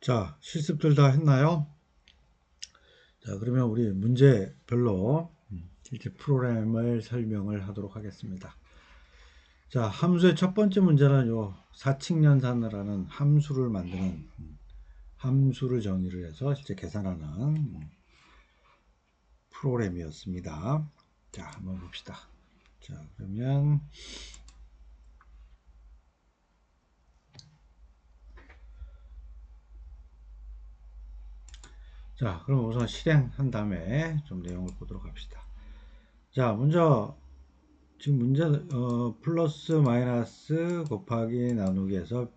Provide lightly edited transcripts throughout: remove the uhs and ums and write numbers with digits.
자, 실습들 다 했나요? 자, 그러면 우리 문제별로 실제 프로그램을 설명을 하도록 하겠습니다. 자, 함수의 첫 번째 문제는 요 사칙연산을 하는 함수를 만드는 함수를 정의를 해서 실제 계산하는 프로그램이었습니다. 자, 한번 봅시다. 자, 그러면 자, 그럼 우선 실행한 다음에 좀 내용을 보도록 합시다. 자, 먼저 지금 문제 플러스 마이너스 곱하기 나누기에서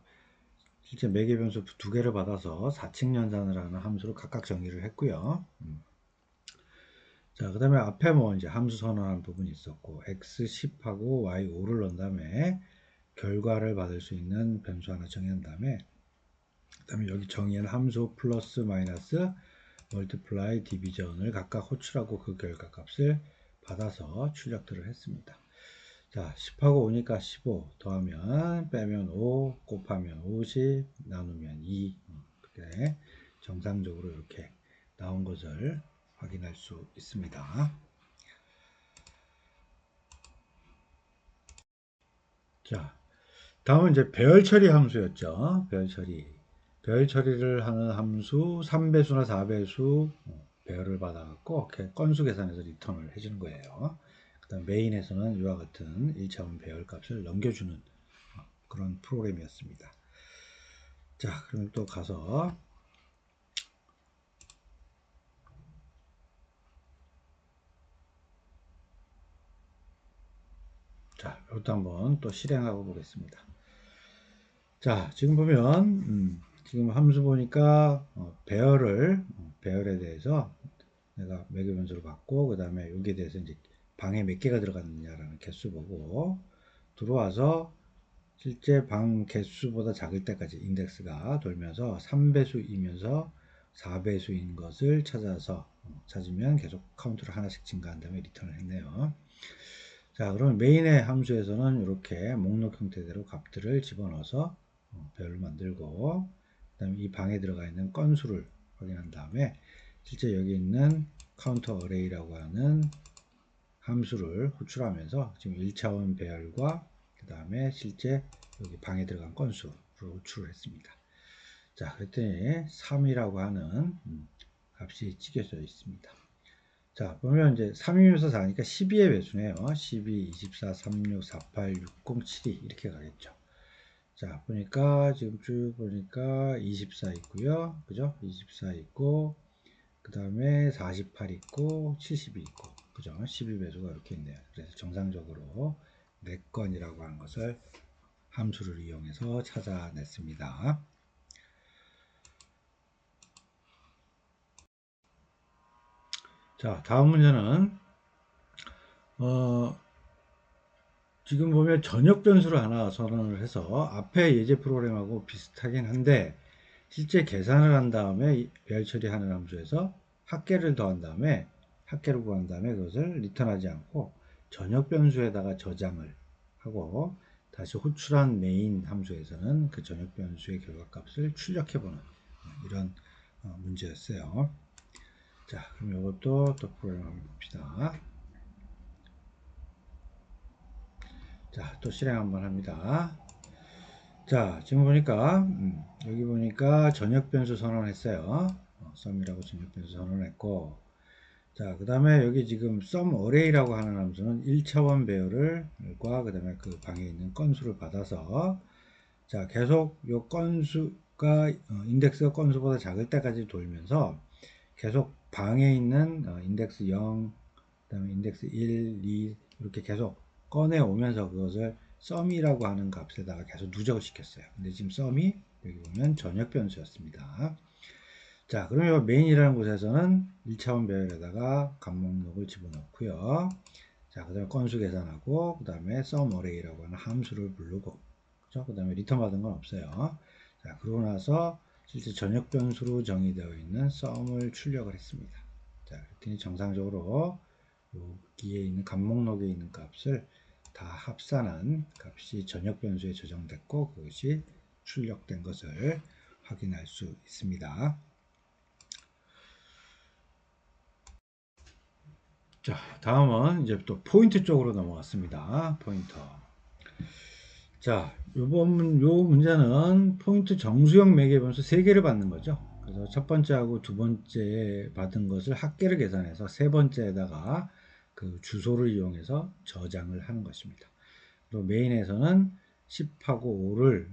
실제 매개 변수 두 개를 받아서 사칙 연산을 하는 함수로 각각 정의를 했고요. 자, 그 다음에 앞에 뭐 이제 함수 선언한 부분이 있었고 x10하고 y5를 넣은 다음에 결과를 받을 수 있는 변수 하나 정의한 다음에 그 다음에 여기 정의한 함수 플러스 마이너스 멀티플라이 디비전을 각각 호출하고 그 결과값을 받아서 출력들을 했습니다. 자, 10하고 5니까 15 더하면 빼면 5 곱하면 50 나누면 2 그렇게 정상적으로 이렇게 나온 것을 확인할 수 있습니다. 자, 다음은 이제 배열 처리 함수였죠. 배열 처리. 배열 처리를 하는 함수 3배수나 4배수 배열을 받아갖고 건수 계산해서 리턴을 해주는 거예요. 그 다음 메인에서는 이와 같은 1차원 배열 값을 넘겨주는 그런 프로그램이었습니다. 자, 그럼 또 가서 자, 이것도 한번 또 실행하고 보겠습니다. 자, 지금 보면 지금 함수 보니까 배열에 대해서 내가 매개 변수로 받고 그 다음에 여기에 대해서 이제 방에 몇 개가 들어갔느냐라는 개수 보고 들어와서 실제 방 개수보다 작을 때까지 인덱스가 돌면서 3배수이면서 4배수인 것을 찾으면 계속 카운트를 하나씩 증가한 다음에 리턴을 했네요. 자, 그러면 메인의 함수에서는 이렇게 목록 형태대로 값들을 집어넣어서 별을 만들고 그다음에 이 방에 들어가 있는 건수를 확인한 다음에 실제 여기 있는 카운터 어레이라고 하는 함수를 호출하면서 지금 1차원 배열과 그 다음에 실제 여기 방에 들어간 건수를 호출을 했습니다. 자, 그랬더니 3이라고 하는 값이 찍혀져 있습니다. 자, 보면 이제 3이면서 4니까 12의 배수네요. 12, 24, 36, 48, 60, 72 이렇게 가겠죠. 자, 보니까 지금 쭉 보니까 24 있고요. 그죠? 24 있고 그 다음에 48 있고 72 있고 그죠? 12배수가 이렇게 있네요. 그래서 정상적으로 4건이라고 하는 것을 함수를 이용해서 찾아냈습니다. 자, 다음 문제는 지금 보면 전역 변수를 하나 선언을 해서 앞에 예제 프로그램하고 비슷하긴 한데 실제 계산을 한 다음에 배열 처리하는 함수에서 합계를 더한 다음에 합계를 구한 다음에 그것을 리턴하지 않고 전역 변수에다가 저장을 하고 다시 호출한 메인 함수에서는 그 전역 변수의 결과값을 출력해 보는 이런 문제였어요. 자, 그럼 이것도 또 프로그램 한번 봅시다. 자, 또 실행 한번 합니다. 자, 지금 보니까 여기 보니까 전역 변수 선언했어요. 썸이라고 전역 변수 선언했고 자, 그 다음에 여기 지금 sum array라고 하는 함수는 1차원 배열을과 그 다음에 그 방에 있는 건수를 받아서 자, 계속 요 건수가 인덱스가 건수보다 작을 때까지 돌면서 계속 방에 있는 인덱스 0, 그 다음에 인덱스 1, 2 이렇게 계속 꺼내 오면서 그것을 sum이라고 하는 값에다가 계속 누적을 시켰어요. 근데 지금 sum이 여기 보면 전역 변수였습니다. 자, 그러면 메인이라는 곳에서는 1차원 배열에다가 값 목록을 집어넣고요. 자, 그 다음에 건수 계산하고, 그 다음에 sum array라고 하는 함수를 부르고, 그죠? 그 다음에 리턴 받은 건 없어요. 자, 그러고 나서 실제 전역 변수로 정의되어 있는 sum을 출력을 했습니다. 자, 그랬더니 정상적으로 여기에 있는 값 목록에 있는 값을 다 합산한 값이 전역 변수에 저장됐고, 그것이 출력된 것을 확인할 수 있습니다. 자, 다음은 이제 또 포인트 쪽으로 넘어갔습니다. 포인터. 자, 요 문제는 포인트 정수형 매개변수 3개를 받는 거죠. 그래서 첫 번째하고 두 번째 받은 것을 합계를 계산해서 세 번째에다가 그 주소를 이용해서 저장을 하는 것입니다. 그리고 메인에서는 10하고 5를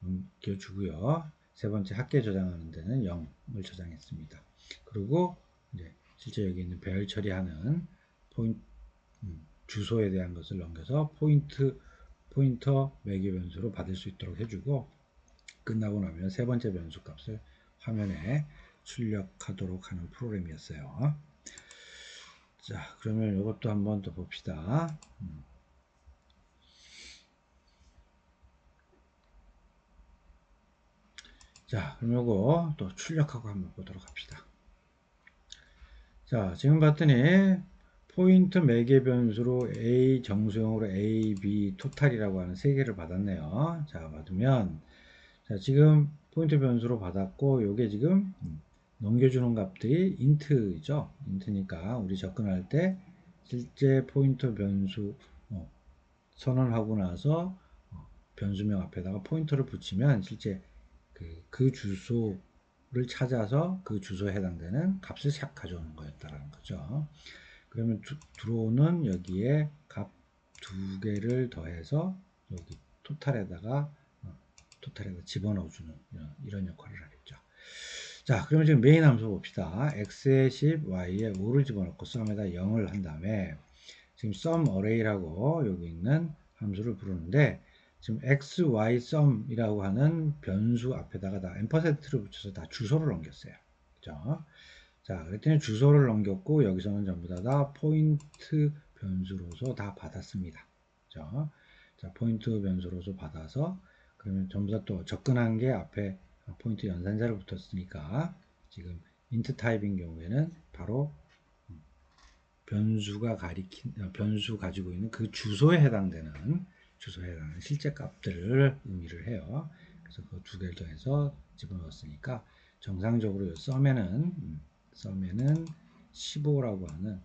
넘겨주고요. 세 번째 합계 저장하는 데는 0을 저장했습니다. 그리고 이제 실제 여기 있는 배열 처리하는 포인트 주소에 대한 것을 넘겨서 포인터 매개 변수로 받을 수 있도록 해주고, 끝나고 나면 세 번째 변수 값을 화면에 출력하도록 하는 프로그램이었어요. 자, 그러면 이것도 한번 더 봅시다. 자, 그럼 요거 또 출력하고 한번 보도록 합시다. 자, 지금 봤더니 포인트 매개 변수로 A 정수형으로 A, B 토탈이라고 하는 3개를 받았네요. 자, 받으면 자, 지금 포인트 변수로 받았고 요게 지금 넘겨주는 값들이 int죠. int니까 우리 접근할 때 실제 포인터 변수 선언하고 나서 변수명 앞에다가 포인터를 붙이면 실제 그 주소를 찾아서 그 주소에 해당되는 값을 싹 가져오는 거였다라는 거죠. 그러면 들어오는 여기에 값 2개를 더해서 여기 토탈에다가 집어넣어주는 이런 역할을 하겠죠. 자, 그러면 지금 메인 함수 봅시다. x에 10, y에 5를 집어넣고 썸에다 0을 한 다음에 지금 sum array라고 여기 있는 함수를 부르는데 지금 x, y sum이라고 하는 변수 앞에다가 다 앰퍼센트를 붙여서 다 주소를 넘겼어요. 그죠? 자, 그랬더니 주소를 넘겼고 여기서는 전부 다 포인트 변수로서 다 받았습니다. 그죠? 자, 포인트 변수로서 받아서 그러면 전부 다 또 접근한 게 앞에 포인트 연산자를 붙었으니까 지금 int 타입인 경우에는 바로 변수 가지고 있는 그 주소에 해당되는 실제 값들을 의미를 해요. 그래서 그 2개를 더해서 집어넣었으니까 정상적으로 썸에는 15라고 하는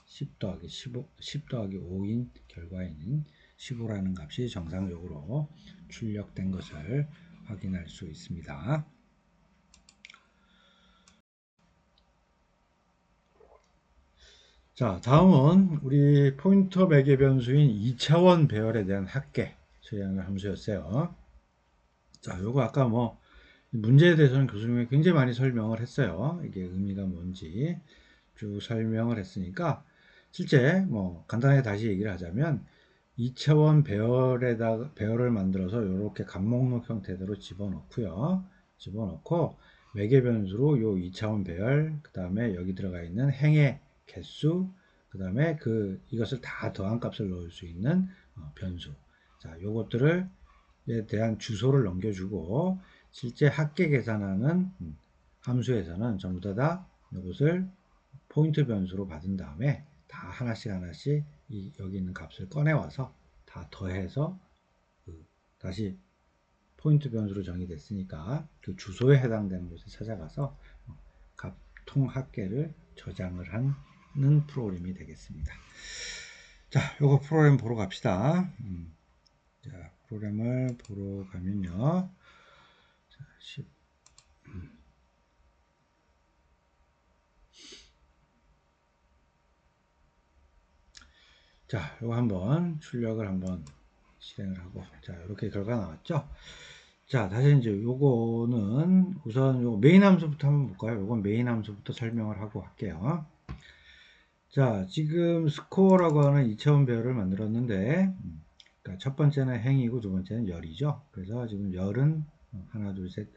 10 더하기 10 더하기 5인 결과에는 15라는 값이 정상적으로 출력된 것을 확인할 수 있습니다. 자, 다음은 우리 포인터 매개 변수인 2차원 배열에 대한 합계 처리하는 함수였어요. 자, 요거 아까 문제에 대해서는 교수님이 굉장히 많이 설명을 했어요. 이게 의미가 뭔지 쭉 설명을 했으니까 실제 간단하게 다시 얘기를 하자면 2차원 배열을 만들어서 이렇게 값목록 형태대로 집어넣고요. 집어넣고 매개 변수로 요 2차원 배열, 그 다음에 여기 들어가 있는 행의 개수, 그 다음에 이것을 다 더한 값을 넣을 수 있는 변수. 자, 요것들에 대한 주소를 넘겨주고 실제 합계 계산하는 함수에서는 전부 다 이것을 포인트 변수로 받은 다음에 다 하나씩 여기 있는 값을 꺼내와서 다 더해서 다시 포인트 변수로 정의됐으니까 그 주소에 해당되는 곳에 찾아가서 값 통 합계를 저장을 하는 프로그램이 되겠습니다. 자, 요거 프로그램 보러 갑시다. 자, 프로그램을 보러 가면요. 자, 자, 요거 한번 출력을 한번 실행을 하고, 자, 이렇게 결과 나왔죠? 자, 다시 이제 요거는 우선 요 메인 함수부터 한번 볼까요? 요건 메인 함수부터 설명을 하고 할게요. 자, 지금 스코어라고 하는 2차원 배열을 만들었는데, 그러니까 첫 번째는 행이고 두 번째는 열이죠. 그래서 지금 열은 하나, 둘, 셋,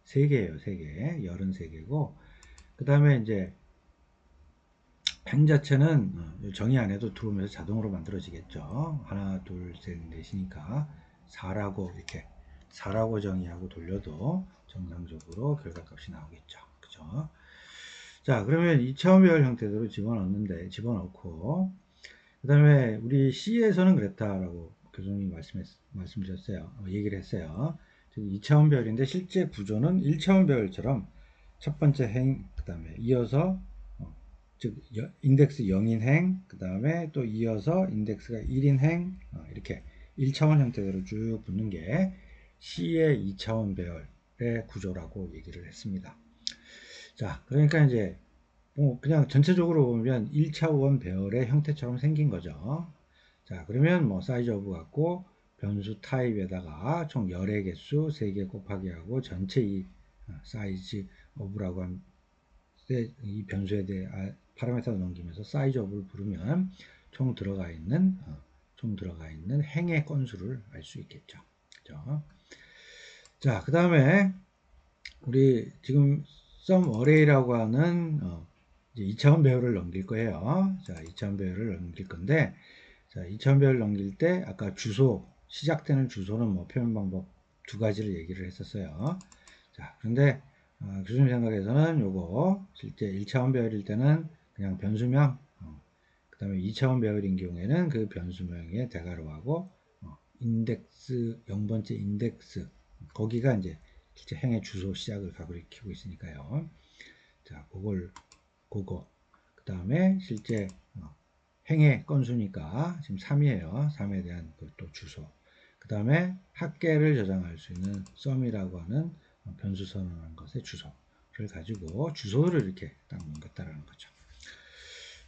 세 개예요, 세 개. 열은 세 개고, 그 다음에 이제 행 자체는 정의 안 해도 들어오면서 자동으로 만들어지겠죠. 하나, 둘, 셋, 넷이니까 4라고 정의하고 돌려도 정상적으로 결과값이 나오겠죠. 그죠? 자, 그러면 2차원 배열 형태대로 집어넣고, 그 다음에 우리 C에서는 그랬다라고 교수님이 말씀드렸어요. 얘기를 했어요. 즉 2차원 배열인데 실제 구조는 1차원 배열처럼 첫 번째 행, 그 다음에 이어서 즉 인덱스 0인 행, 그 다음에 또 이어서 인덱스가 1인 행, 이렇게 1차원 형태대로 쭉 붙는 게 C의 2차원 배열의 구조라고 얘기를 했습니다. 자, 그러니까 이제 뭐 그냥 전체적으로 보면 1차원 배열의 형태처럼 생긴 거죠. 자, 그러면 뭐 사이즈 오브 갖고 변수 타입에다가 총 열의 개수 3개 곱하기 하고 전체 이 사이즈 오브라고 한 이 변수에 대해 파라미터를 넘기면서 사이즈 오브를 부르면 총 들어가 있는 행의 건수를 알 수 있겠죠. 그죠? 자, 그 다음에 우리 지금 sum array라고 하는 이제 2차원 배열을 넘길 거예요. 자, 2차원 배열을 넘길 건데, 자, 2차원 배열 넘길 때 아까 주소, 시작되는 주소는 뭐 표현 방법 두 가지를 얘기를 했었어요. 자, 그런데 교수님 생각에서는 요거 실제 1차원 배열일 때는 그냥 변수명, 그 다음에 2차원 배열인 경우에는 그 변수명의 대괄호하고 인덱스 0번째 인덱스 거기가 이제 실제 행의 주소 시작을 가리키고 있으니까요. 자, 그거 그 다음에 실제 행의 건수니까 지금 3이에요. 3에 대한 또 주소. 그 다음에 합계를 저장할 수 있는 sum이라고 하는 변수 선언한 것의 주소를 가지고 주소를 이렇게 딱 넘겼다라는 거죠.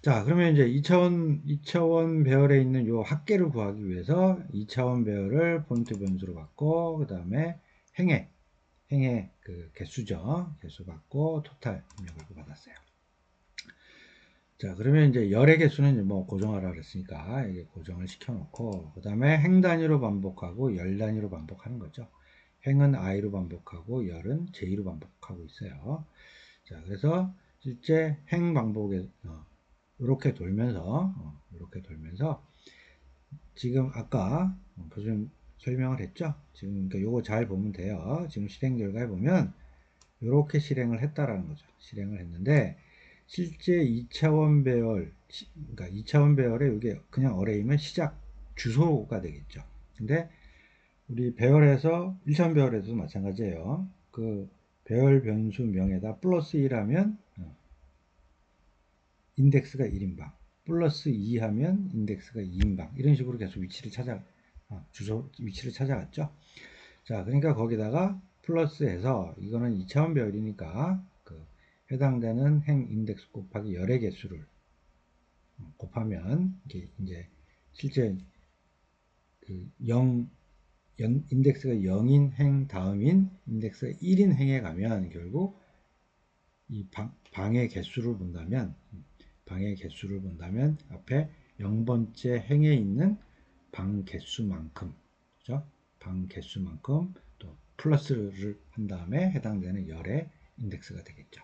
자, 그러면 이제 2차원 배열에 있는 요 합계를 구하기 위해서 2차원 배열을 포인트 변수로 받고, 그 다음에 행의 그 개수죠. 개수 받고, 토탈 입력을 받았어요. 자, 그러면 이제 열의 개수는 뭐 고정하라 그랬으니까, 이게 고정을 시켜놓고, 그 다음에 행 단위로 반복하고, 열 단위로 반복하는 거죠. 행은 i로 반복하고, 열은 j로 반복하고 있어요. 자, 그래서 실제 행 반복에, 이렇게 돌면서 지금 아까 교수님 설명을 했죠. 지금 그러니까 요거 잘 보면 돼요. 지금 실행 결과에 보면 이렇게 실행을 했다라는 거죠. 실행을 했는데 실제 2차원 배열 그러니까 2차원 배열에 이게 그냥 어레이면 시작 주소가 되겠죠. 근데 우리 배열에서 1차원 배열에서도 마찬가지예요. 그 배열 변수명에다 플러스 1하면 인덱스가 1인방 플러스 2 하면 인덱스가 2인방 이런 식으로 계속 주소 위치를 찾아갔죠. 자, 그러니까 거기다가 플러스해서 이거는 2차원 배열이니까 그 해당되는 행 인덱스 곱하기 열의 개수를 곱하면 이제 실제 그 인덱스가 0인 행 다음인 인덱스가 1인 행에 가면 결국 이 방의 개수를 본다면 앞에 0번째 행에 있는 방 개수만큼 그죠? 방 개수만큼 또 플러스를 한 다음에 해당되는 열의 인덱스가 되겠죠.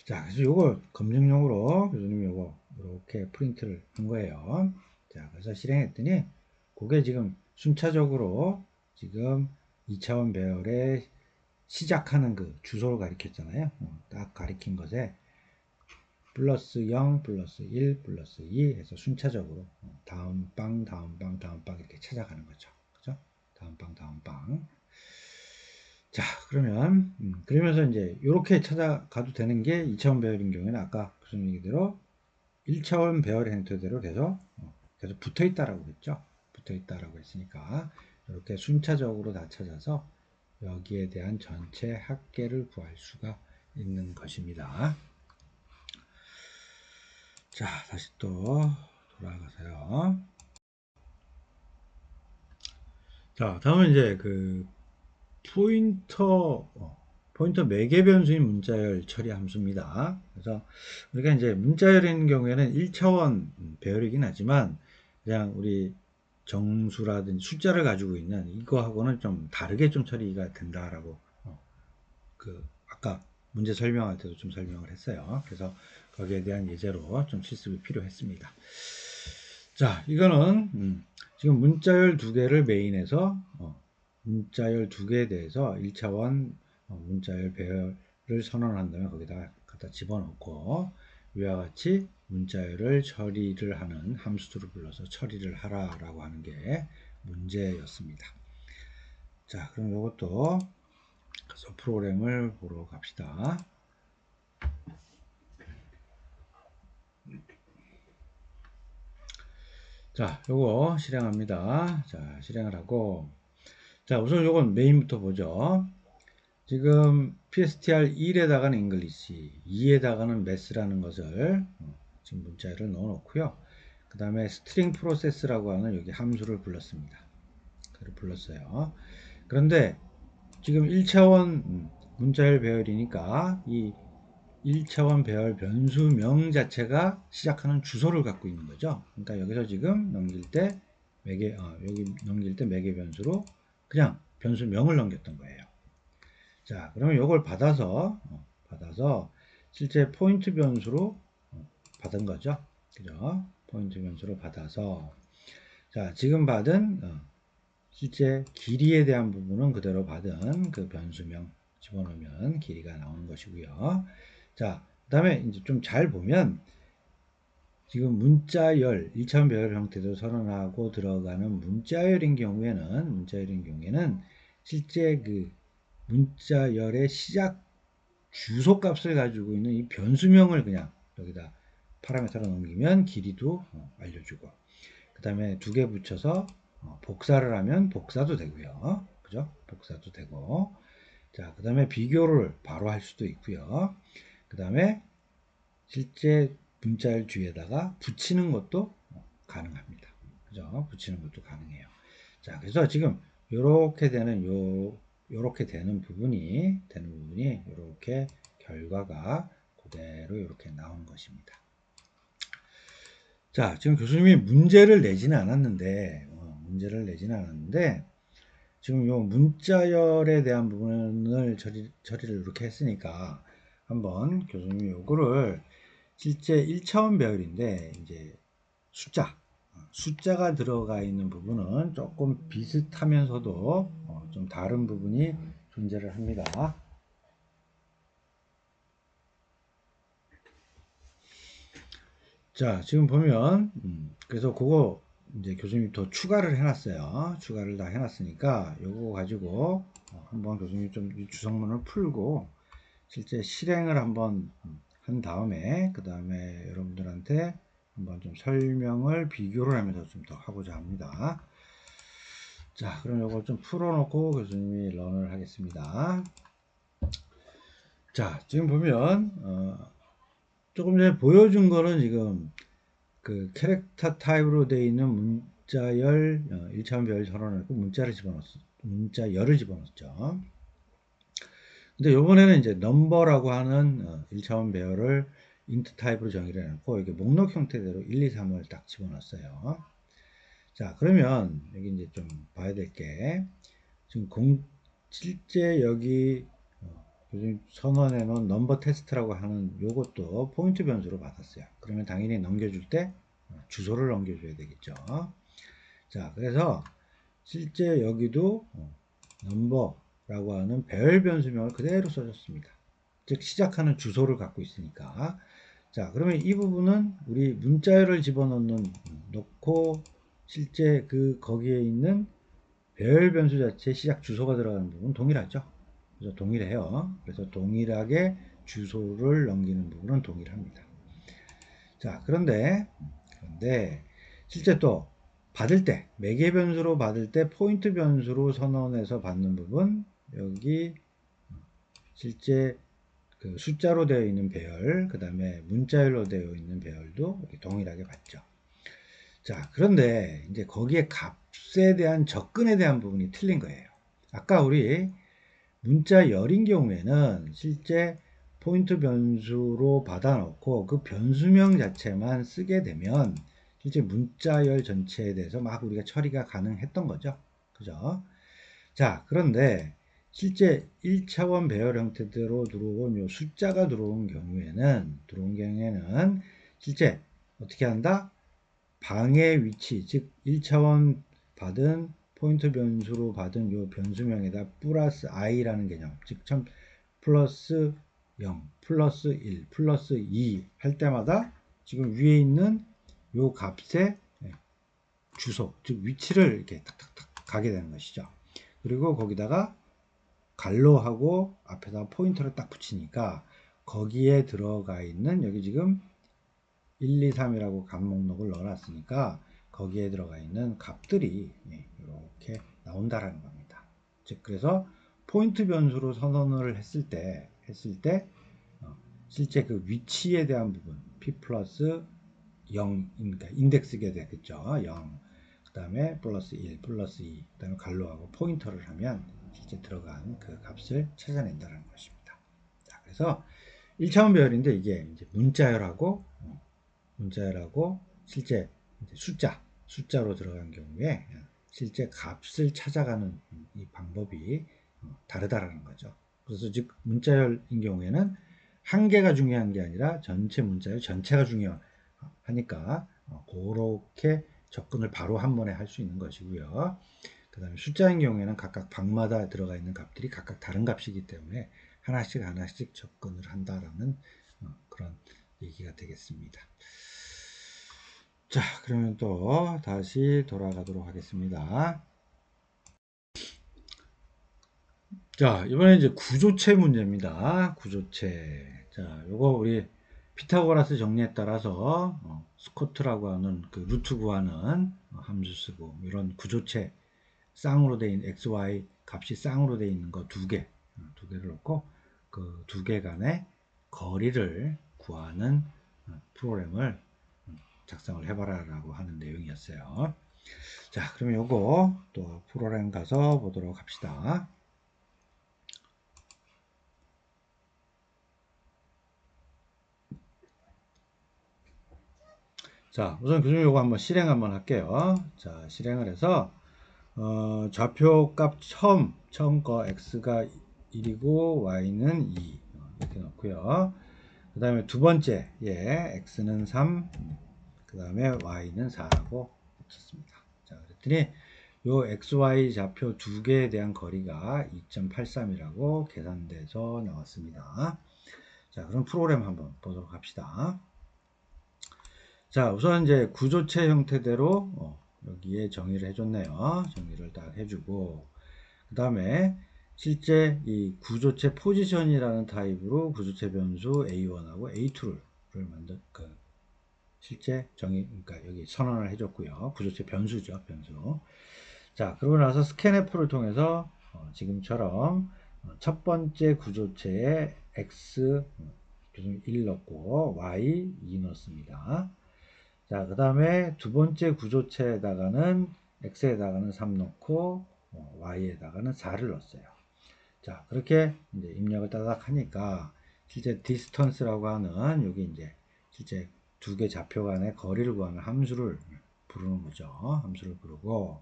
자, 그래서 요거 검증용으로 교수님이 요거 이렇게 프린트를 한 거예요. 자, 그래서 실행했더니 그게 지금 순차적으로 지금 2차원 배열의 시작하는 그 주소를 가리켰잖아요. 딱 가리킨 것에 플러스 0, 플러스 1, 플러스 2 해서 순차적으로 다음 방, 다음 방, 다음 방 이렇게 찾아가는 거죠. 그죠? 다음 방, 다음 방. 자, 그러면 그러면서 이제 이렇게 찾아가도 되는 게 2차원 배열인 경우에는 아까 교수님 얘기대로 1차원 배열 형태대로 계속 붙어 있다라고 했죠. 붙어 있다라고 했으니까 이렇게 순차적으로 다 찾아서 여기에 대한 전체 합계를 구할 수가 있는 것입니다. 자, 다시 또 돌아가서요. 자, 다음은 이제 그 포인터 매개 변수인 문자열 처리 함수입니다. 그래서 우리가 이제 문자열인 경우에는 1차원 배열이긴 하지만 그냥 우리 정수라든지 숫자를 가지고 있는 이거하고는 좀 다르게 좀 처리가 된다라고 그 아까 문제 설명할 때도 좀 설명을 했어요. 그래서 거기에 대한 예제로 좀 실습이 필요했습니다. 자, 이거는 지금 문자열 두 개를 메인에서 문자열 두 개에 대해서 1차원 문자열 배열을 선언한 다음에 거기다가 갖다 집어넣고 위와 같이 문자열을 처리를 하는 함수들을 불러서 처리를 하라라고 하는 게 문제였습니다. 자, 그럼 이것도 그래서 프로그램을 보러 갑시다. 자, 요거 실행합니다. 자, 실행을 하고, 자, 우선 요건 메인부터 보죠. 지금 PSTR 1에다가는 English, 2에다가는 Math라는 것을 지금 문자를 넣어 놓고요. 그 다음에 string process라고 하는 여기 함수를 불렀습니다. 그를 불렀어요. 그런데 지금 1차원 문자열 배열이니까 이 1차원 배열 변수명 자체가 시작하는 주소를 갖고 있는 거죠. 그러니까 여기서 지금 넘길 때 매개, 여기 넘길 때 매개 변수로 그냥 변수명을 넘겼던 거예요. 자, 그러면 이걸 받아서 실제 포인트 변수로 받은 거죠. 그죠? 포인트 변수로 받아서 자, 지금 받은 실제 길이에 대한 부분은 그대로 받은 그 변수명 집어넣으면 길이가 나오는 것이고요. 자, 그 다음에 이제 좀 잘 보면 지금 문자열, 1차원 배열 형태도 선언하고 들어가는 문자열인 경우에는 실제 그 문자열의 시작 주소 값을 가지고 있는 이 변수명을 그냥 여기다 파라미터로 넘기면 길이도 알려주고 그 다음에 두 개 붙여서 복사를 하면 복사도 되고요. 그죠? 복사도 되고 자, 그 다음에 비교를 바로 할 수도 있고요. 그 다음에 실제 문자열 뒤에다가 붙이는 것도 가능합니다. 그죠? 붙이는 것도 가능해요. 자, 그래서 지금 요렇게 되는 요렇게 되는 부분이 요렇게 결과가 그대로 이렇게 나오는 것입니다. 자, 지금 교수님이 문제를 내지는 않았는데 지금 요 문자열에 대한 부분을 처리를 이렇게 했으니까 한번 교수님이 요거를 실제 1차원 배열인데 이제 숫자가 들어가 있는 부분은 조금 비슷하면서도 좀 다른 부분이 존재를 합니다. 자, 지금 보면 그래서 그거 이제 교수님이 더 추가를 해놨어요. 추가를 다 해놨으니까 요거 가지고 한번 교수님이 좀 이 주성문을 풀고 실제 실행을 한번 한 다음에 그 다음에 여러분들한테 한번 좀 설명을 비교를 하면서 좀 더 하고자 합니다. 자, 그럼 요걸 좀 풀어놓고 교수님이 런을 하겠습니다. 자, 지금 보면 조금 전에 보여준 거는 지금 그 캐릭터 타입으로 되어 있는 문자열 1차원 배열 선언했고 문자열을 집어넣었죠. 근데 요번에는 이제 넘버라고 하는 1차원 배열을 인트 타입으로 정의를 해놓고 이렇게 목록 형태대로 1, 2, 3을 딱 집어넣었어요. 자, 그러면 여기 이제 좀 봐야 될 게 지금 실제 여기 요즘 선언해 놓은 넘버 테스트라고 하는 요것도 포인트 변수로 받았어요. 그러면 당연히 넘겨줄 때 주소를 넘겨줘야 되겠죠. 자, 그래서 실제 여기도 넘버라고 하는 배열 변수명을 그대로 써줬습니다. 즉 시작하는 주소를 갖고 있으니까. 자, 그러면 이 부분은 우리 문자열을 놓고 실제 거기에 있는 배열 변수 자체 시작 주소가 들어가는 부분 동일하죠. 그래서 동일해요. 그래서 동일하게 주소를 넘기는 부분은 동일합니다. 자, 그런데 실제 또 받을 때 매개 변수로 받을 때 포인트 변수로 선언해서 받는 부분 여기 실제 그 숫자로 되어 있는 배열 그 다음에 문자열로 되어 있는 배열도 동일하게 받죠. 자, 그런데 이제 거기에 값에 대한 접근에 대한 부분이 틀린 거예요. 아까 우리 문자열인 경우에는 실제 포인트 변수로 받아놓고 그 변수명 자체만 쓰게 되면 실제 문자열 전체에 대해서 막 우리가 처리가 가능했던 거죠. 그죠? 자, 그런데 실제 1차원 배열 형태대로 들어온 요 숫자가 들어온 경우에는 실제 어떻게 한다? 방의 위치, 즉 1차원 받은 포인트 변수로 받은 요 변수명에다 플러스 i라는 개념, 즉 플러스 0, 플러스 1, 플러스 2 할 때마다 지금 위에 있는 요 값의 주소, 즉 위치를 이렇게 탁탁탁 가게 되는 것이죠. 그리고 거기다가 갈로하고 앞에다 포인터를 딱 붙이니까 거기에 들어가 있는 여기 지금 1, 2, 3이라고 값 목록을 넣어놨으니까 거기에 들어가 있는 값들이 이렇게 나온다라는 겁니다. 즉 그래서 포인트 변수로 선언을 했을 때 실제 그 위치에 대한 부분 p 플러스 0, 그러니까 인덱스가 되겠죠. 0, 그 다음에 플러스 1, 플러스 2, 그 다음에 갈로하고 포인터를 하면 실제 들어간 그 값을 찾아낸다는 것입니다. 자, 그래서 1차원 배열인데 이게 이제 문자열하고 실제 숫자로 들어간 경우에 실제 값을 찾아가는 이 방법이 다르다라는 거죠. 그래서 즉 문자열인 경우에는 한 개가 중요한 게 아니라 전체 문자열 전체가 중요하니까 그렇게 접근을 바로 한 번에 할 수 있는 것이고요. 그 다음에 숫자인 경우에는 각각 방마다 들어가 있는 값들이 각각 다른 값이기 때문에 하나씩 접근을 한다라는 그런 얘기가 되겠습니다. 자, 그러면 또 다시 돌아가도록 하겠습니다. 자, 이번에 이제 구조체 문제입니다. 구조체. 자, 요거 우리 피타고라스 정리에 따라서 스쿼트라고 하는 그 루트 구하는 함수 쓰고 이런 구조체 쌍으로 돼 있는 xy 값이 쌍으로 돼 있는 거 두 개를 놓고 그 두 개 간의 거리를 구하는 프로그램을 작성을 해봐라라고 하는 내용이었어요. 자, 그러면 요거 또 프로그램 가서 보도록 합시다. 자, 우선 그중 요거 한번 실행 한번 할게요. 자, 실행을 해서 좌표 값 처음 거 x가 1이고 y는 2 이렇게 넣고요. 그 다음에 두 번째 x는 3, 그 다음에 y는 4라고 붙였습니다. 자, 그랬더니 요 xy 좌표 두 개에 대한 거리가 2.83이라고 계산돼서 나왔습니다. 자, 그럼 프로그램 한번 보도록 합시다. 자, 우선 이제 구조체 형태대로 여기에 정의를 해줬네요. 정의를 딱 해주고 그 다음에 실제 이 구조체 포지션이라는 타입으로 구조체 변수 A1하고 A2를 실제 그러니까 여기 선언을 해줬고요. 구조체 변수죠, 변수. 자, 그러고 나서 스캔F를 통해서 지금처럼 첫 번째 구조체에 X 1 넣고 Y 2 넣습니다. 자, 그 다음에 두 번째 구조체에다가는 X에다가는 3 넣고 Y에다가는 4를 넣었어요. 자, 그렇게 이제 입력을 따닥 하니까 실제 디스턴스라고 하는 여기 이제 실제 두 개 좌표 간의 거리를 구하는 함수를 부르는 거죠. 함수를 부르고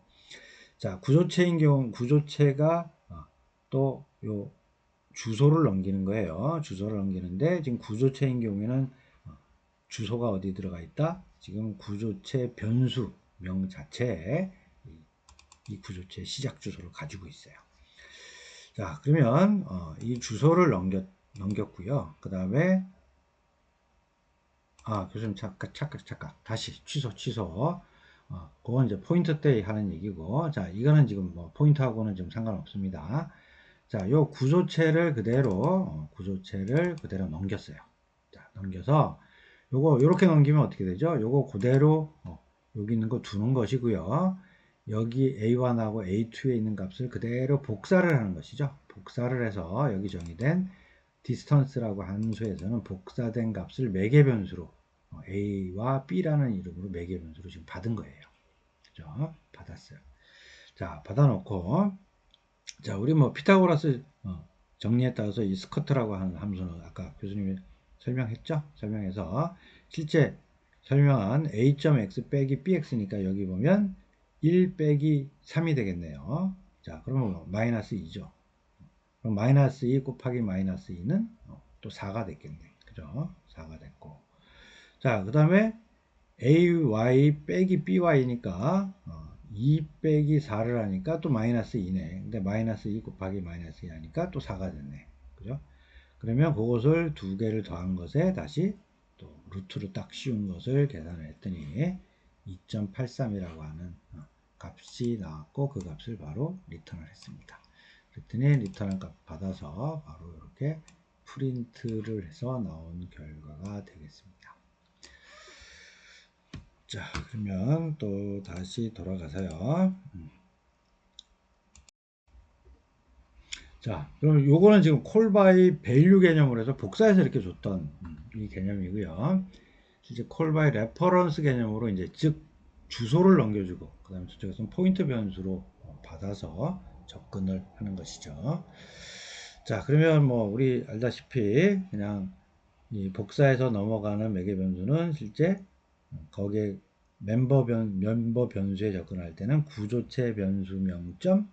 자, 구조체인 경우 구조체가 또 요 주소를 넘기는 거예요. 주소를 넘기는데 지금 구조체인 경우에는 주소가 어디 들어가 있다? 지금 구조체 변수명 자체에 이 구조체 시작 주소를 가지고 있어요. 자, 그러면 이 주소를 넘겼고요. 그 다음에 교수님 잠깐 다시 취소 그건 이제 포인트 때 하는 얘기고 자, 이거는 지금 뭐 포인트하고는 좀 상관없습니다. 자, 요 구조체를 그대로 넘겼어요. 자, 넘겨서 요거 요렇게 넘기면 어떻게 되죠? 요거 그대로 여기 있는 거 두는 것이고요. 여기 A1하고 A2에 있는 값을 그대로 복사를 하는 것이죠. 복사를 해서 여기 정의된 distance라고 함수에서는 복사된 값을 매개 변수로 A와 B라는 이름으로 매개 변수로 지금 받은 거예요. 그죠? 받았어요. 자, 받아놓고 자, 우리 뭐 피타고라스 정리에 따라서 이 스커트라고 하는 함수는 아까 교수님이 설명했죠? 설명해서 실제 설명한 a.x 빼기 bx니까 여기 보면 1 빼기 3이 되겠네요. 자, 그러면 뭐 마이너스 2죠. 그럼 마이너스 2 곱하기 마이너스 2는 또 4가 됐겠네. 그죠? 4가 됐고. 자, 그 다음에 ay 빼기 by니까 2 빼기 4를 하니까 또 마이너스 2네. 근데 마이너스 2 곱하기 마이너스 2 하니까 또 4가 됐네. 그죠? 그러면 그것을 두 개를 더한 것에 다시 또 루트로 딱 씌운 것을 계산을 했더니 2.83이라고 하는 값이 나왔고 그 값을 바로 리턴을 했습니다. 그랬더니 리턴한 값 받아서 바로 이렇게 프린트를 해서 나온 결과가 되겠습니다. 자, 그러면 또 다시 돌아가서요. 자, 그럼 요거는 지금 콜바이 밸류 개념으로 해서 복사해서 이렇게 줬던 이 개념이고요. 이제 콜바이 레퍼런스 개념으로 이제 즉 주소를 넘겨주고 그 다음에 저쪽에서는 포인트 변수로 받아서 접근을 하는 것이죠. 자, 그러면 뭐 우리 알다시피 그냥 이 복사해서 넘어가는 매개 변수는 실제 거기에 멤버 변수에 접근할 때는 구조체 변수명 점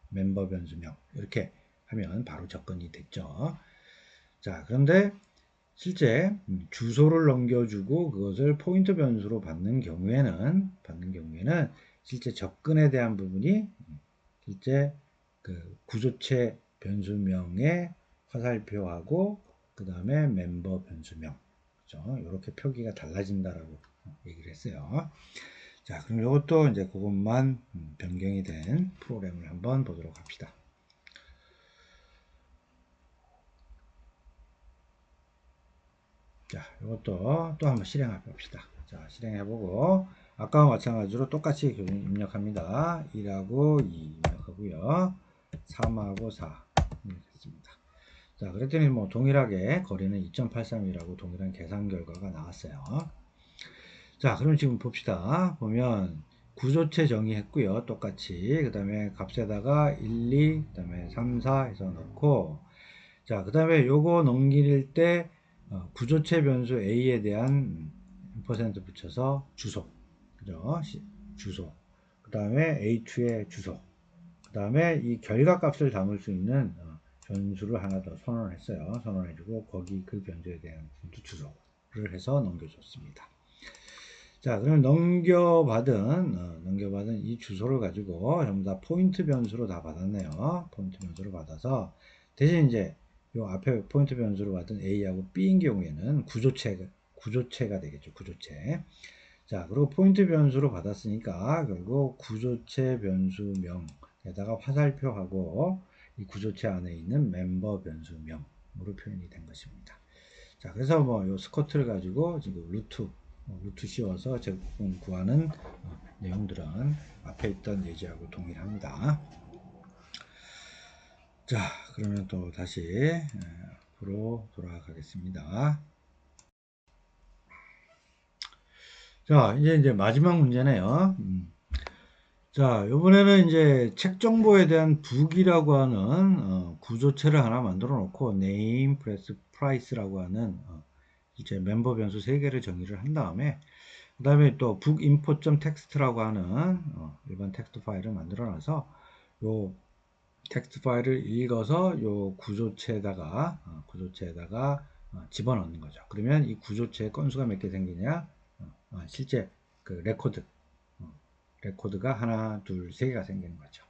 멤버 변수명 이렇게 하면 바로 접근이 됐죠. 자, 그런데 실제 주소를 넘겨주고 그것을 포인트 변수로 받는 경우에는 실제 접근에 대한 부분이 실제 그 구조체 변수명의 화살표하고 그 다음에 멤버 변수명 그죠? 이렇게 표기가 달라진다라고 얘기를 했어요. 자, 그럼 이것도 이제 그것만 변경이 된 프로그램을 한번 보도록 합시다. 자, 이것도 또 한번 실행해 봅시다. 자, 실행해보고, 아까와 마찬가지로 똑같이 입력합니다. 1하고 2 입력하고요. 3하고 4 입력했습니다. 자, 그랬더니 뭐 동일하게 거리는 2.83이라고 동일한 계산 결과가 나왔어요. 자, 그럼 지금 봅시다. 보면 구조체 정의했고요. 똑같이. 그 다음에 값에다가 1, 2, 그 다음에 3, 4 해서 넣고, 자, 그 다음에 요거 넘길 때 구조체 변수 a에 대한 %, 붙여서 주소, 그죠? 주소. 그 다음에 a2의 주소. 그 다음에 이 결과값을 담을 수 있는 변수를 하나 더 선언했어요. 선언해주고 거기 그 변수에 대한 주소를 해서 넘겨줬습니다. 자, 그러면 넘겨받은 이 주소를 가지고 전부 다 포인트 변수로 다 받았네요. 포인트 변수로 받아서 대신 이제 요 앞에 포인트 변수로 받은 A하고 B인 경우에는 구조체가 되겠죠. 구조체. 자, 그리고 포인트 변수로 받았으니까 결국 구조체 변수명에다가 화살표하고 이 구조체 안에 있는 멤버 변수명으로 표현이 된 것입니다. 자, 그래서 뭐 요 스커트를 가지고 지금 루트 씌워서 제곱 구하는 내용들은 앞에 있던 예제하고 동일합니다. 자, 그러면 또 다시 앞으로 돌아가겠습니다. 자, 이제 마지막 문제네요. 자, 이번에는 이제 책 정보에 대한 북이라고 하는 구조체를 하나 만들어 놓고 name, price라고 하는 이제 멤버 변수 3개를 정의를 한 다음에 그 다음에 또 bookInfo.txt라고 하는 일반 텍스트 파일을 만들어 놔서 요 텍스트 파일을 읽어서 요 구조체에다가 집어넣는 거죠. 그러면 이 구조체의 건수가 몇 개 생기냐? 실제 그 레코드가 하나, 둘, 세 개가 생기는 거죠.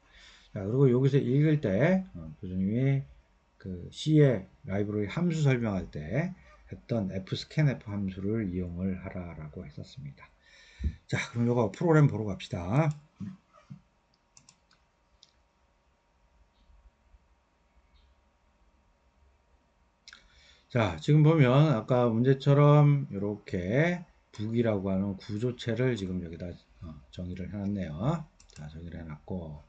자, 그리고 여기서 읽을 때 교수님이 그 C의 라이브러리 함수 설명할 때 했던 fscanf 함수를 이용을 하라라고 했었습니다. 자, 그럼 요거 프로그램 보러 갑시다. 자, 지금 보면 아까 문제처럼 이렇게 북이라고 하는 구조체를 지금 여기다 정의를 해놨네요. 자, 정의를 해놨고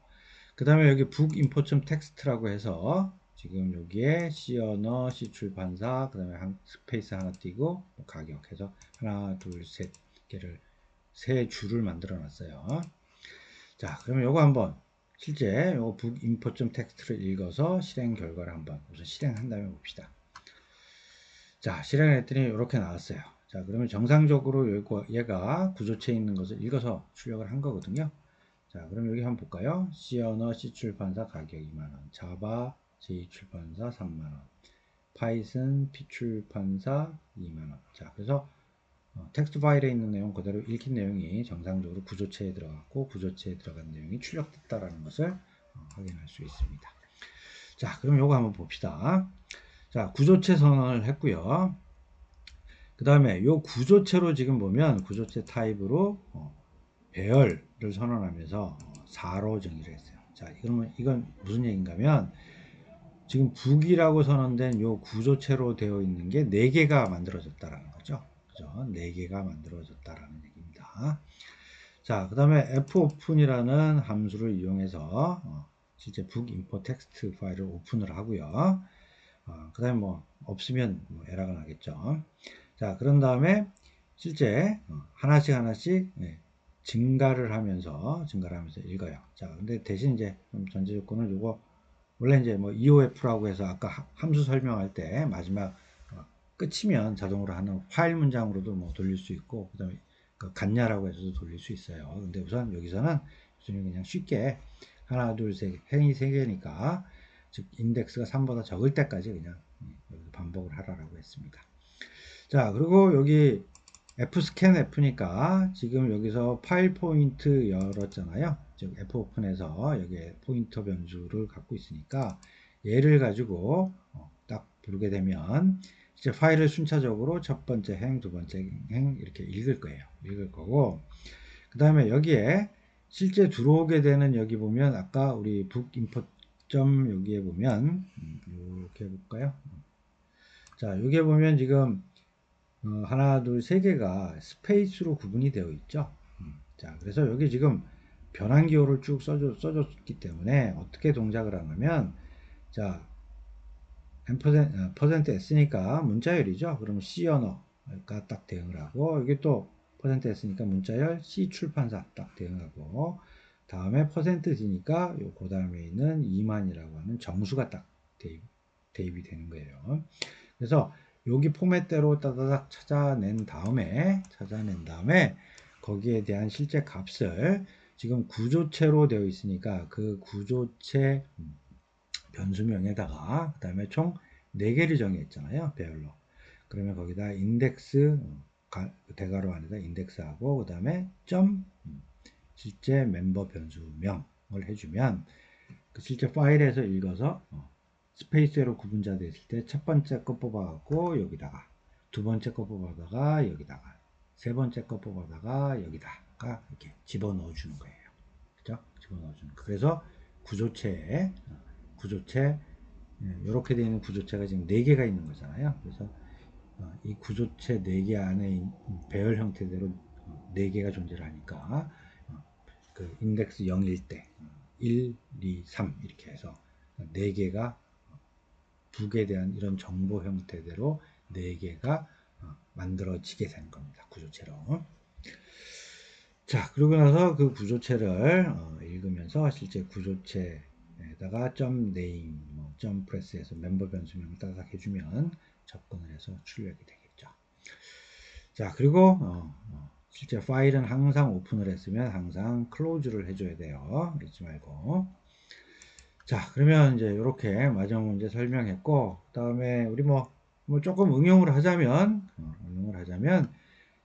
그 다음에 여기 bookInfo.txt라고 해서 지금 여기에 C 언어, C 출판사, 그 다음에 스페이스 하나 띄고 가격 해서 하나, 둘, 셋 개를 세 줄을 만들어 놨어요. 자, 그러면 요거 한번 실제 요거 bookInfo.txt를 읽어서 실행 결과를 한번 우선 실행한 다음에 봅시다. 자, 실행을 했더니 이렇게 나왔어요. 자, 그러면 정상적으로 얘가 구조체에 있는 것을 읽어서 출력을 한 거거든요. 자, 그럼 여기 한번 볼까요? C 언어 C 출판사 가격 2만원, 자바 J 출판사 3만원, 파이썬 P 출판사 2만원. 자, 그래서 텍스트 파일에 있는 내용 그대로 읽힌 내용이 정상적으로 구조체에 들어갔고 구조체에 들어간 내용이 출력됐다라는 것을 확인할 수 있습니다. 자, 그럼 요거 한번 봅시다. 자, 구조체 선언을 했고요. 그 다음에 요 구조체로 지금 보면 구조체 타입으로 배열을 선언하면서 4로 정의를 했어요. 자, 그러면 이건 무슨 얘기인가 하면 지금 북이라고 선언된 요 구조체로 되어 있는 게 4개가 만들어졌다라는 거죠. 그죠? 4개가 만들어졌다라는 얘기입니다. 자, 그 다음에 fopen이라는 함수를 이용해서 실제 북 임포 텍스트 파일을 오픈을 하고요. 그 다음에 뭐 없으면 뭐 에러가 나겠죠. 자, 그런 다음에 실제 하나씩 하나씩 증가를 하면서 읽어요. 자, 근데 대신 이제 전제 조건은 요거 원래 이제 뭐 EOF라고 해서 아까 함수 설명할 때 마지막 끝이면 자동으로 하는 파일 문장으로도 뭐 돌릴 수 있고 그다음에 그 같냐라고 해서도 돌릴 수 있어요. 근데 우선 여기서는 그냥 쉽게 하나 둘셋 행이 세 개니까 즉 인덱스가 3보다 적을 때까지 그냥 반복을 하라고 했습니다. 자, 그리고 여기 fscan f니까 지금 여기서 파일 포인트 열었잖아요. 즉 fopen에서 여기에 포인터 변수를 갖고 있으니까 얘를 가지고 딱 부르게 되면 이제 파일을 순차적으로 첫 번째 행, 두 번째 행 이렇게 읽을 거예요. 읽을 거고 그 다음에 여기에 실제 들어오게 되는 여기 보면 아까 우리 북 임포 점 여기에 보면 이렇게 해볼까요? 자, 여기에 보면 지금 하나, 둘, 세 개가 스페이스로 구분이 되어 있죠. 자, 그래서 여기 지금 변환 기호를 쭉 써줬기 때문에 어떻게 동작을 하냐면, 자, 퍼센트 S니까 문자열이죠. 그러면 C 언어가 딱 대응을 하고, 이게 또 퍼센트 S니까 문자열 C 출판사 딱 대응하고, 다음에 퍼센트 D니까 그 다음에 있는 2만이라고 하는 정수가 딱 대입이 되는 거예요. 그래서 여기 포맷대로 따다닥 찾아낸 다음에 거기에 대한 실제 값을 지금 구조체로 되어 있으니까 그 구조체 변수명에다가 그 다음에 총 4개를 정의했잖아요. 배열로. 그러면 거기다 인덱스 대괄호 안에다 인덱스하고 그 다음에 점 실제 멤버 변수명을 해주면 그 실제 파일에서 읽어서 스페이스로 구분자 됐을 때 첫 번째 거 뽑아갖고 여기다가 두 번째 거 뽑아다가 여기다가 세 번째 거 뽑아다가 여기다가 이렇게 집어넣어 주는 거예요. 그죠? 집어넣어 주는 거. 그래서 구조체 이렇게 되어 있는 구조체가 지금 4개가 있는 거잖아요. 그래서 이 구조체 4개 안에 배열 형태대로 4개가 존재를 하니까 그 인덱스 0일 때 1, 2, 3 이렇게 해서 4개가 북에 대한 이런 정보 형태대로 4개가 만들어지게 되는 겁니다. 구조체로. 자, 그러고 나서 그 구조체를 읽으면서 실제 구조체에다가 점 네임, 점 프레스해서 멤버 변수명을 따닥 해주면 접근을 해서 출력이 되겠죠. 자, 그리고 실제 파일은 항상 오픈을 했으면 항상 클로즈를 해줘야 돼요. 잊지 말고. 자, 그러면 이제 이렇게 마지막 문제 설명했고, 그 다음에 우리 뭐 조금 응용을 하자면,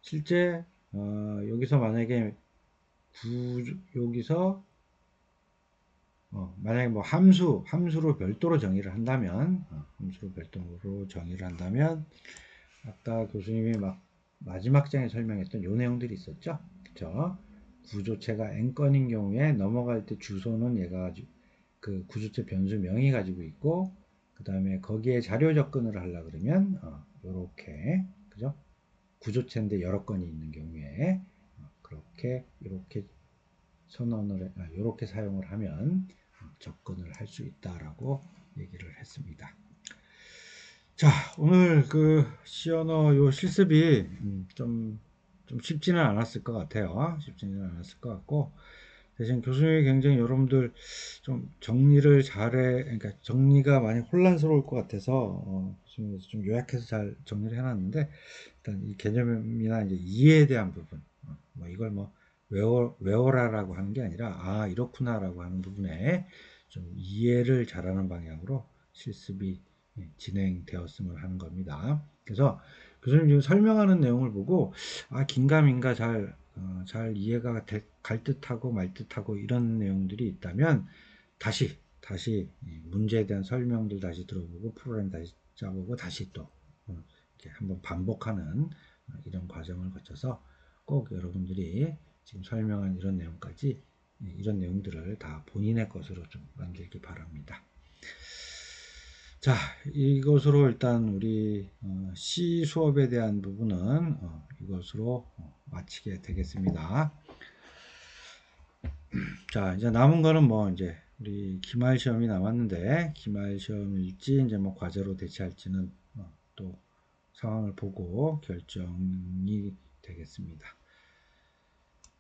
실제, 여기서 만약에 여기서, 만약에 뭐 함수로 별도로 정의를 한다면, 아까 교수님이 막 마지막 장에 설명했던 요 내용들이 있었죠? 그쵸? 구조체가 n건인 경우에 넘어갈 때 주소는 얘가 그 구조체 변수 명이 가지고 있고 그 다음에 거기에 자료 접근을 하려 그러면 요렇게 그죠? 구조체인데 여러 건이 있는 경우에 그렇게 이렇게 선언을 이렇게 사용을 하면 접근을 할 수 있다라고 얘기를 했습니다. 자, 오늘 그 시언어 요 실습이 좀 쉽지는 않았을 것 같아요. 쉽지는 않았을 것 같고 대신 교수님이 굉장히 여러분들 좀 정리를 잘해, 그러니까 정리가 많이 혼란스러울 것 같아서 교수님이 좀 요약해서 잘 정리를 해놨는데 일단 이 개념이나 이제 이해에 대한 부분, 뭐 이걸 뭐 외워라라고 하는 게 아니라 이렇구나라고 하는 부분에 좀 이해를 잘하는 방향으로 실습이 진행되었음을 하는 겁니다. 그래서 교수님 지금 설명하는 내용을 보고 긴가민가 잘 이해가 갈 듯하고 말 듯하고 이런 내용들이 있다면 다시 문제에 대한 설명들 다시 들어보고 프로그램 다시 짜보고 다시 또 이렇게 한번 반복하는 이런 과정을 거쳐서 꼭 여러분들이 지금 설명한 이런 내용까지 이런 내용들을 다 본인의 것으로 좀 남기기 바랍니다. 자, 이것으로 일단 우리 C 수업에 대한 부분은 이것으로 마치게 되겠습니다. 자, 이제 남은 거는 뭐 이제 우리 기말 시험이 남았는데 기말 시험일지 이제 뭐 과제로 대체할지는 또 상황을 보고 결정이 되겠습니다.